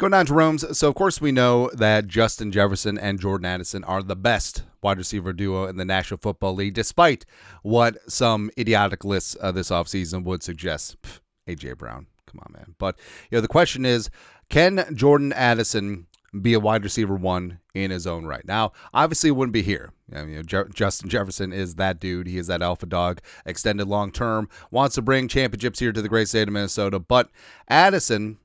Going on to Jerome's. So, of course, we know that Justin Jefferson and Jordan Addison are the best wide receiver duo in the National Football League, despite what some idiotic lists this offseason would suggest. A.J. Brown, come on, man. But, the question is, can Jordan Addison be a wide receiver one in his own right? Now, obviously, it wouldn't be here. Justin Jefferson is that dude. He is that alpha dog, extended long term, wants to bring championships here to the great state of Minnesota. But Addison,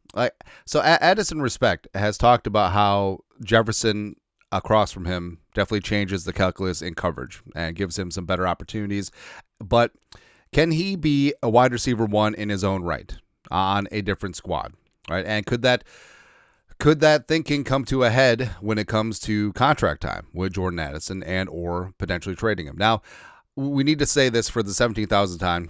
Addison Respect has talked about how Jefferson across from him definitely changes the calculus in coverage and gives him some better opportunities. But can he be a wide receiver one in his own right on a different squad? Right, and could that thinking come to a head when it comes to contract time with Jordan Addison and or potentially trading him? Now, we need to say this for the 17,000th time.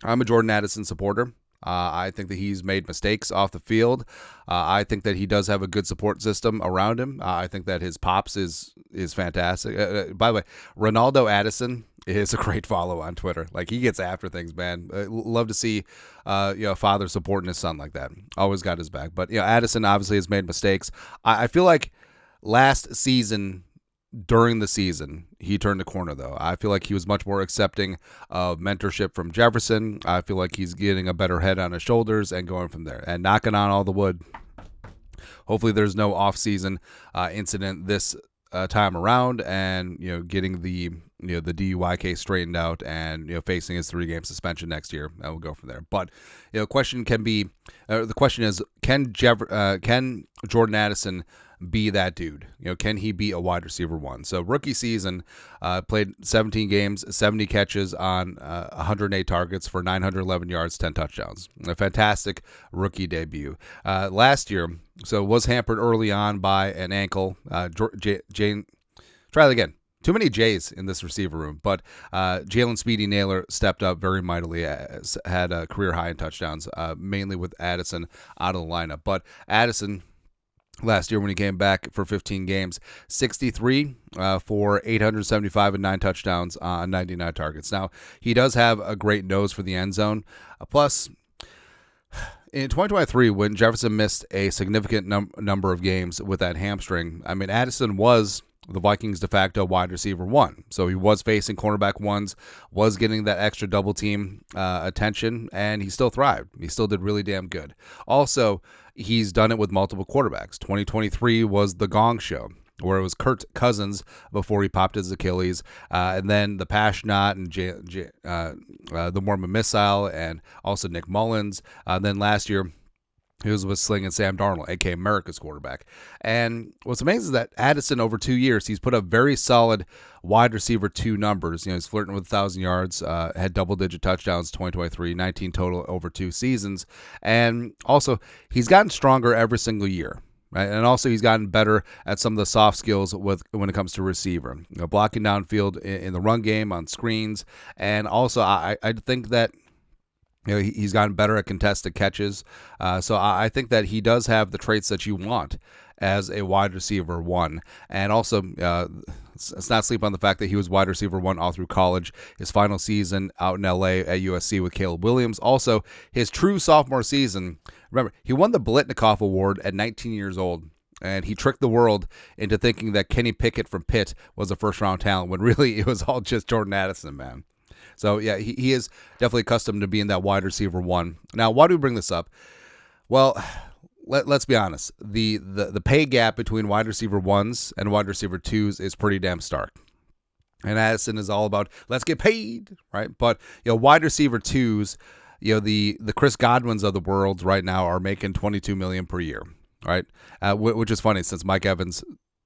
I'm a Jordan Addison supporter. I think that he's made mistakes off the field. I think that he does have a good support system around him. I think that his pops is fantastic. By the way, Ronaldo Addison is a great follow on Twitter. Like, he gets after things, man. Love to see a father supporting his son like that. Always got his back. But Addison obviously has made mistakes. I feel like last season, during the season, he turned the corner, though. I feel like he was much more accepting of mentorship from Jefferson. I feel like he's getting a better head on his shoulders and going from there and knocking on all the wood. Hopefully there's no off-season incident this time around, and getting the DUI case straightened out, and facing his 3-game suspension next year, and we'll go from there. But the question is, can Jordan Addison be that dude? Can he be a wide receiver one? So rookie season, played 17 games, 70 catches on 108 targets for 911 yards, 10 touchdowns. A fantastic rookie debut. Last year, so was hampered early on by an ankle. Try that again. Too many J's in this receiver room, but Jalen Speedy Naylor stepped up very mightily, had a career high in touchdowns, mainly with Addison out of the lineup. But Addison, last year when he came back for 15 games, 63 for 875 and 9 touchdowns on 99 targets. Now, he does have a great nose for the end zone. Plus, in 2023, when Jefferson missed a significant number of games with that hamstring, Addison was the Vikings de facto wide receiver one. So he was facing cornerback ones, was getting that extra double team attention, and he still thrived. He still did really damn good. Also, he's done it with multiple quarterbacks. 2023 was the Gong Show, where it was Kirk Cousins before he popped his Achilles, and then the Pashnot and the Mormon Missile, and also Nick Mullins. Then last year, he was with Sling and Sam Darnold, a.k.a. America's quarterback. And what's amazing is that Addison, over 2 years, he's put up very solid wide receiver 2 numbers. He's flirting with 1,000 yards, had double-digit touchdowns 2023, 19 total over 2 seasons. And also, he's gotten stronger every single year. Right? And also, he's gotten better at some of the soft skills when it comes to receiver. Blocking downfield in the run game, on screens. And also, I think that he's gotten better at contested catches. So I think that he does have the traits that you want as a wide receiver one. And also, let's not sleep on the fact that he was wide receiver one all through college. His final season out in LA at USC with Caleb Williams. Also, his true sophomore season, remember, he won the Blitnikoff Award at 19 years old. And he tricked the world into thinking that Kenny Pickett from Pitt was a first-round talent, when really it was all just Jordan Addison, man. So, yeah, he is definitely accustomed to being that wide receiver one. Now, why do we bring this up? Well, let's be honest. The pay gap between wide receiver ones and wide receiver twos is pretty damn stark. And Addison is all about, let's get paid, right? But, wide receiver twos, the Chris Godwins of the world right now are making $22 million per year, right? Which is funny, since Mike Evans,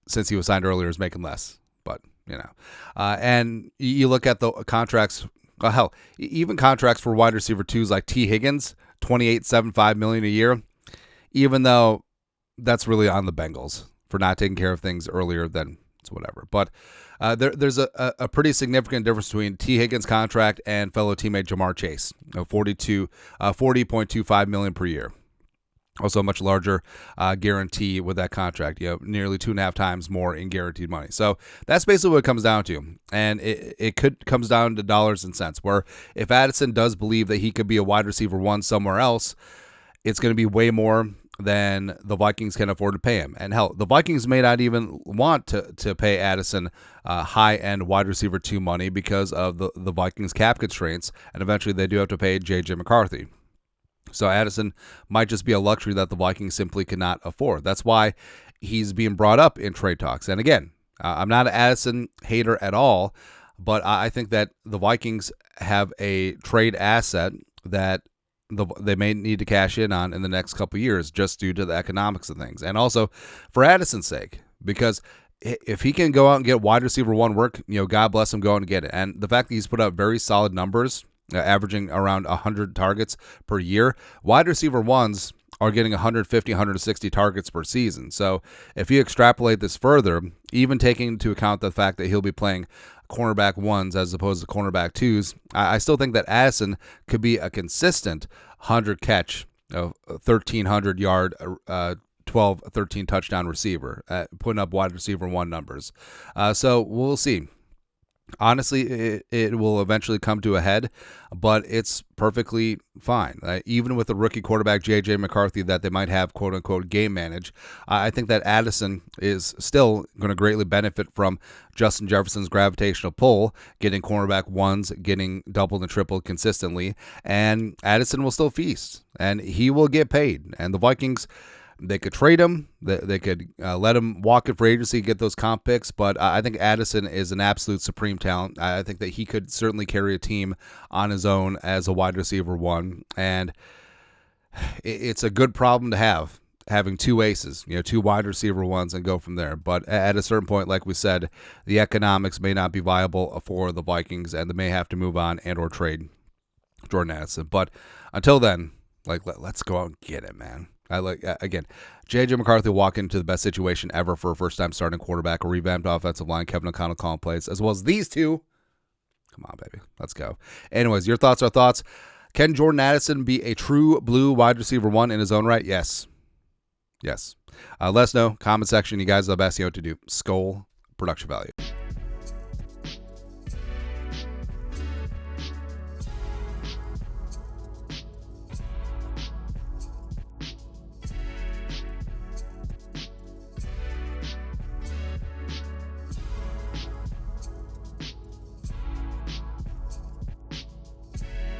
since he was signed earlier, is making less. But, and you look at the contracts. Hell, even contracts for wide receiver twos like T. Higgins, $28.75 million a year, even though that's really on the Bengals for not taking care of things earlier, then it's whatever. But there's a pretty significant difference between T. Higgins' contract and fellow teammate Jamar Chase, $40.25 million per year. Also a much larger guarantee with that contract, nearly 2.5 times more in guaranteed money. So that's basically what it comes down to. And it comes down to dollars and cents, where if Addison does believe that he could be a wide receiver one somewhere else, it's going to be way more then the Vikings can afford to pay him. And hell, the Vikings may not even want to pay Addison high-end wide receiver 2 money because of the Vikings cap constraints, and eventually they do have to pay J.J. McCarthy. So Addison might just be a luxury that the Vikings simply cannot afford. That's why he's being brought up in trade talks. And again, I'm not an Addison hater at all, but I think that the Vikings have a trade asset that they may need to cash in on in the next couple of years just due to the economics of things. And also for Addison's sake, because if he can go out and get wide receiver 1 work, God bless him going to get it. And the fact that he's put up very solid numbers, averaging around 100 targets per year, wide receiver 1s are getting 150, 160 targets per season. So if you extrapolate this further, even taking into account the fact that he'll be playing cornerback 1s as opposed to cornerback 2s, I still think that Addison could be a consistent 100 catch, 1,300 yard, 12, 13 touchdown receiver, putting up wide receiver 1 numbers. So we'll see. Honestly, it will eventually come to a head, but it's perfectly fine. Even with the rookie quarterback J.J. McCarthy that they might have, quote-unquote, game manage, I think that Addison is still going to greatly benefit from Justin Jefferson's gravitational pull, getting cornerback 1s, getting doubled and tripled consistently, and Addison will still feast, and he will get paid. And the Vikings, they could trade him. They could let him walk in free agency, get those comp picks. But I think Addison is an absolute supreme talent. I think that he could certainly carry a team on his own as a wide receiver 1. And it's a good problem to have, having 2 aces, 2 wide receiver 1s, and go from there. But at a certain point, like we said, the economics may not be viable for the Vikings, and they may have to move on and or trade Jordan Addison. But until then, let's go out and get it, man. Again, J.J. McCarthy walk into the best situation ever for a first-time starting quarterback, a revamped offensive line, Kevin O'Connell calling plays, as well as these 2. Come on, baby. Let's go. Anyways, your thoughts are thoughts. Can Jordan Addison be a true blue wide receiver 1 in his own right? Yes. Yes. Let us know. Comment section. You guys are the best. You know what to do. Skull production value.